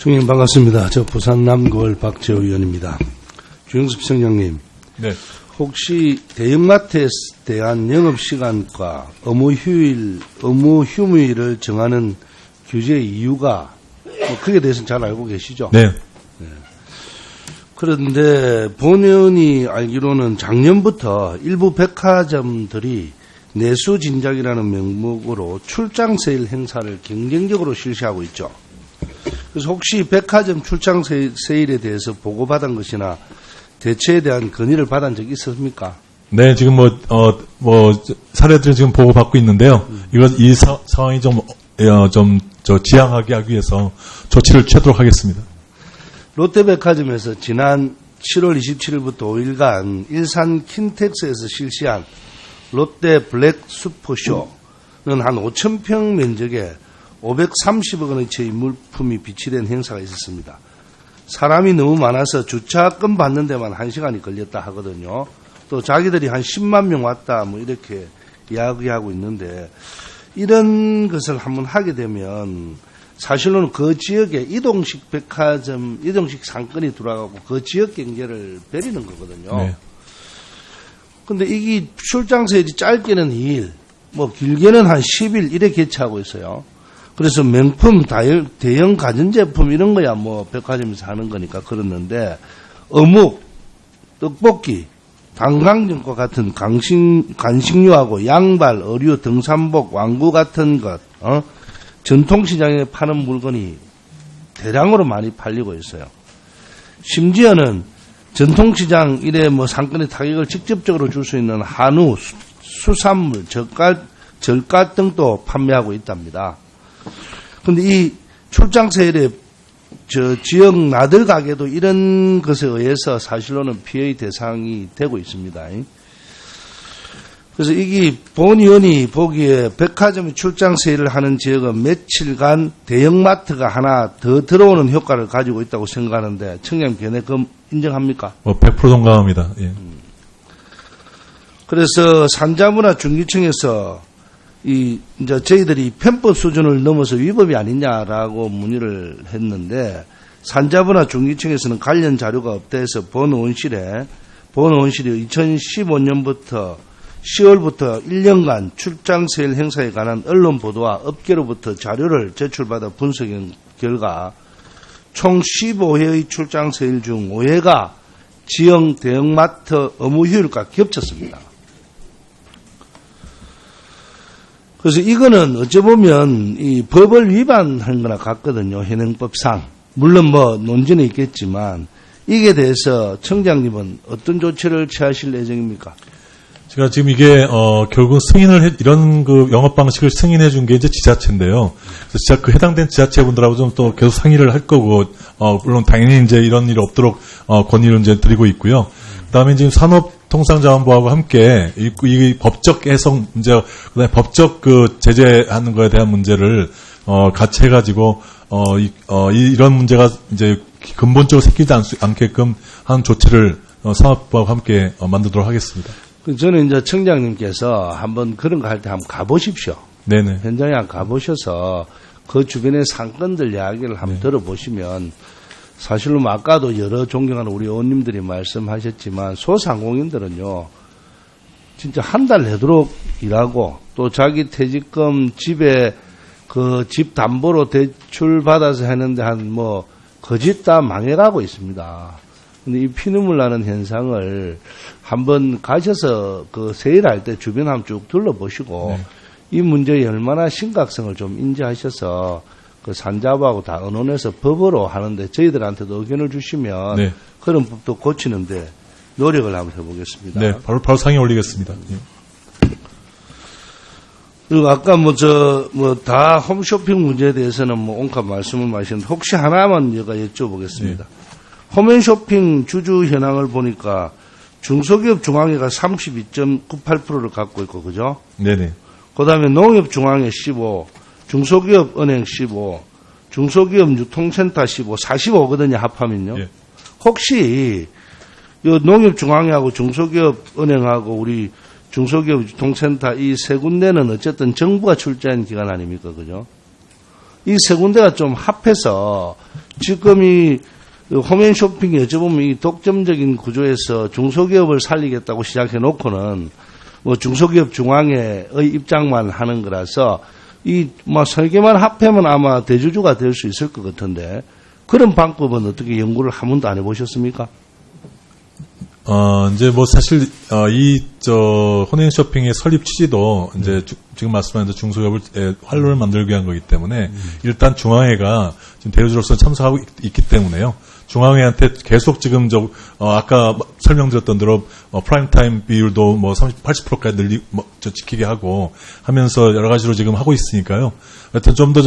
총님 반갑습니다. 저 부산 남구을 박재호 의원입니다. 주영섭 청장님, 네. 혹시 대형마트에 대한 영업시간과 업무 휴무일을 정하는 규제 이유가 그에 대해서는 잘 알고 계시죠? 네. 그런데 본의원이 알기로는 작년부터 일부 백화점들이 내수 진작이라는 명목으로 출장 세일 행사를 경쟁적으로 실시하고 있죠. 그래서 혹시 백화점 출장 세일에 대해서 보고받은 것이나 대처에 대한 건의를 받은 적이 있습니까? 네, 지금 사례들을 지금 보고받고 있는데요. 이 상황이 지양하게 하기 위해서 조치를 취하도록 하겠습니다. 롯데백화점에서 지난 7월 27일부터 5일간 일산 킨텍스에서 실시한 롯데 블랙 슈퍼쇼는 한 5,000평 면적에 530억 원어치의 물품이 비치된 행사가 있었습니다. 사람이 너무 많아서 주차권 받는 데만 1시간이 걸렸다 하거든요. 또 자기들이 한 10만 명 왔다 이렇게 이야기하고 있는데, 이런 것을 한번 하게 되면 사실로는 그 지역에 이동식 백화점, 이동식 상권이 들어가고 그 지역 경제를 베리는 거거든요. 네. 근데 이게 출장 세일이 짧게는 2일, 길게는 한 10일 이렇게 개최하고 있어요. 그래서 명품, 대형 가전제품 이런 거야 백화점에서 하는 거니까 그렇는데, 어묵, 떡볶이, 당강정과 같은 간식류하고 양발, 의류, 등산복, 왕구 같은 것, 전통시장에 파는 물건이 대량으로 많이 팔리고 있어요. 심지어는 전통시장 이래 상권의 타격을 직접적으로 줄 수 있는 한우, 수산물, 젓갈 등도 판매하고 있답니다. 근데 이 출장 세일에 지역 나들 가게도 이런 것에 의해서 사실로는 피해의 대상이 되고 있습니다. 그래서 이게 본의원이 보기에 백화점이 출장 세일을 하는 지역은 며칠간 대형마트가 하나 더 들어오는 효과를 가지고 있다고 생각하는데, 청장님 견해 그럼 인정합니까? 100% 동감합니다. 예. 그래서 산자부나 중기청에서 이제 저희들이 편법 수준을 넘어서 위법이 아니냐라고 문의를 했는데, 산자부나 중기청에서는 관련 자료가 없다 해서 본의원실이 2015년부터 10월부터 1년간 출장 세일 행사에 관한 언론 보도와 업계로부터 자료를 제출받아 분석한 결과 총 15회의 출장 세일 중 5회가 지역 대형마트 업무 휴일과 겹쳤습니다. 그래서 이거는 어찌 보면 이 법을 위반한 거나 같거든요. 현행법상. 물론 논지는 있겠지만, 이게 대해서 청장님은 어떤 조치를 취하실 예정입니까? 제가 지금 이게 결국 이런 영업 방식을 승인해 준 게 이제 지자체인데요. 그래서 그 해당된 지자체분들하고 좀 또 계속 상의를 할 거고, 물론 당연히 이제 이런 일이 없도록 건의를 이제 드리고 있고요. 그다음에 지금 산업통상자원부하고 함께 이 법적 해석 문제, 그다음에 법적 제재하는 거에 대한 문제를 같이 해가지고 이런 문제가 이제 근본적으로 생기지 않게끔 하는 조치를 산업부하고 함께 만들도록 하겠습니다. 저는 이제 청장님께서 한번 그런 거 할 때 한번 가보십시오. 네네. 현장에 한번 가보셔서 그 주변의 상권들 이야기를 한번 들어보시면, 사실로 아까도 여러 존경하는 우리 의원님들이 말씀하셨지만, 소상공인들은요, 진짜 한 달 내도록 일하고, 또 자기 퇴직금 집에 집 담보로 대출 받아서 했는데 거짓 다 망해가고 있습니다. 근데 이 피눈물 나는 현상을 한번 가셔서 세일할 때 주변 한번 쭉 둘러보시고, 네. 이 문제의 얼마나 심각성을 좀 인지하셔서 산자부하고 다 의논해서 법으로 하는데 저희들한테도 의견을 주시면, 네. 그런 법도 고치는데 노력을 한번 해보겠습니다. 네, 바로 상에 올리겠습니다. 네. 그리고 아까 다 홈쇼핑 문제에 대해서는 온갖 말씀을 마셨는데, 혹시 하나만 제가 여쭤보겠습니다. 네. 홈쇼핑 주주 현황을 보니까 중소기업 중앙회가 32.98%를 갖고 있고, 그죠? 네네. 그 다음에 농협 중앙회 15, 중소기업 은행 15, 중소기업 유통센터 15, 45거든요, 합하면요. 예. 혹시 이 농협 중앙회하고 중소기업 은행하고 우리 중소기업 유통센터 이 세 군데는 어쨌든 정부가 출자한 기관 아닙니까, 그죠? 이 세 군데가 좀 합해서 지금 이 홈앤쇼핑이 어찌보면 이 독점적인 구조에서 중소기업을 살리겠다고 시작해 놓고는 뭐 중소기업 중앙회의 입장만 하는 거라서 이 뭐 설계만 합하면 아마 대주주가 될 수 있을 것 같은데 그런 방법은 어떻게 연구를 한 번도 안 해보셨습니까? 이제 뭐 사실 혼행 쇼핑의 설립 취지도 이제 지금 말씀하신 중소기업을 활로를 만들기 위한 거기 때문에 일단 중앙회가 지금 대주주로서 참석하고 있기 때문에요. 중앙회한테 계속 지금 아까 설명드렸던 대로 프라임타임 비율도 뭐 80%까지 지키게 하고 하면서 여러 가지로 지금 하고 있으니까요. 하여튼 좀 더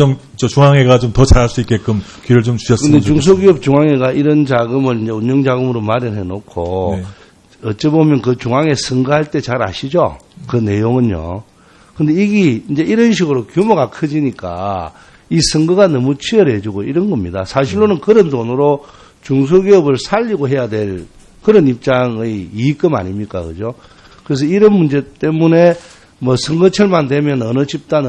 중앙회가 좀 더 잘할 수 있게끔 기회를 좀 주셨으면 근데 좋겠습니다. 중소기업 중앙회가 이런 자금을 이제 운영 자금으로 마련해 놓고 네. 어찌 보면 그 중앙회 선거할 때 잘 아시죠? 그 내용은요. 근데 이게 이제 이런 식으로 규모가 커지니까 이 선거가 너무 치열해지고 이런 겁니다. 사실로는 그런 돈으로 중소기업을 살리고 해야 될 그런 입장의 이익금 아닙니까? 그죠? 그래서 이런 문제 때문에 뭐 선거철만 되면 어느 집단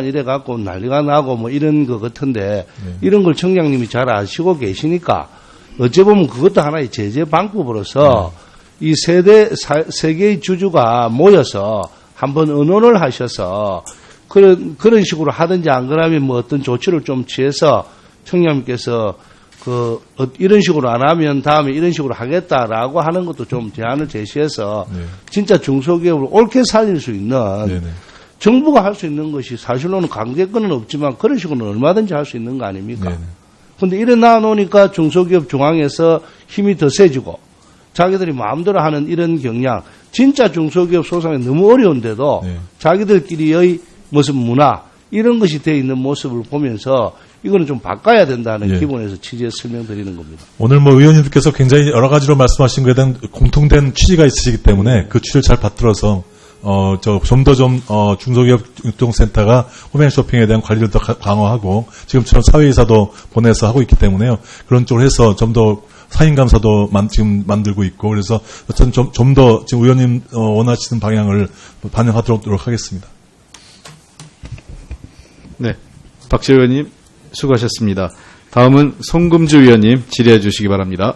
이래 갖고 난리가 나고 뭐 이런 것 같은데 이런 걸 청장님이 잘 아시고 계시니까 어찌 보면 그것도 하나의 제재 방법으로서 이 세 개의 주주가 모여서 한번 의논을 하셔서 그런 식으로 하든지 안 그러면 뭐 어떤 조치를 좀 취해서 청장님께서 이런 식으로 안 하면 다음에 이런 식으로 하겠다라고 하는 것도 좀 제안을 제시해서 진짜 중소기업을 옳게 살릴 수 있는 정부가 할 수 있는 것이 사실로는 강제권은 없지만 그런 식으로는 얼마든지 할 수 있는 거 아닙니까? 그런데 이래 놔놓으니까 중소기업 중앙에서 힘이 더 세지고 자기들이 마음대로 하는 이런 경향 진짜 중소기업 소상이 너무 어려운데도 자기들끼리의 무슨 문화 이런 것이 되어 있는 모습을 보면서 이거는 좀 바꿔야 된다는 기본에서 취지에 설명드리는 겁니다. 오늘 뭐 의원님께서 굉장히 여러 가지로 말씀하신 것에 대한 공통된 취지가 있으시기 때문에 그 취지를 잘 받들어서 중소기업 유통센터가 홈앤쇼핑에 대한 관리를 더 강화하고 지금처럼 사회이사도 보내서 하고 있기 때문에요. 그런 쪽으로 해서 좀 더 사인감사도 지금 만들고 있고 그래서 저는 좀 더 지금 의원님 원하시는 방향을 반영하도록 노력하겠습니다. 네, 박지호 의원님 수고하셨습니다. 다음은 송금주 의원님 질의해 주시기 바랍니다.